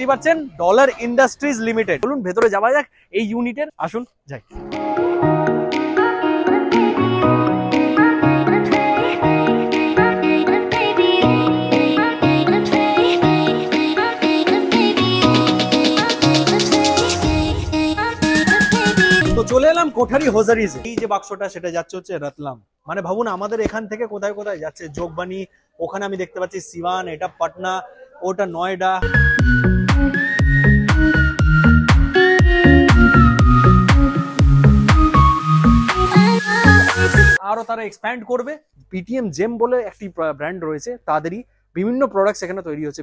দেখতেই পাচ্ছেন dollar industries limited. বলুন ভেতরে যাওয়া যাক এই ইউনিটের, আসুন যাই। তো চলে এলাম কোঠারি হোজারিজ। এই যে বাক্সটা সেটা যাচ্ছে হচ্ছে রতলাম, মানে ভাবুন আমাদের এখান থেকে কোথায় কোথায় যাচ্ছে, যোগবানি, ওখানে আমি দেখতে পাচ্ছি সিওয়ান, এটা পাটনা, ওটা নয়ডা। আরো তারা এক্সপ্যান্ড করবে। পিটিএম জেম বলে একটি ব্র্যান্ড রয়েছে, তাদেরই বিভিন্ন প্রোডাক্টস এখানে তৈরি হচ্ছে।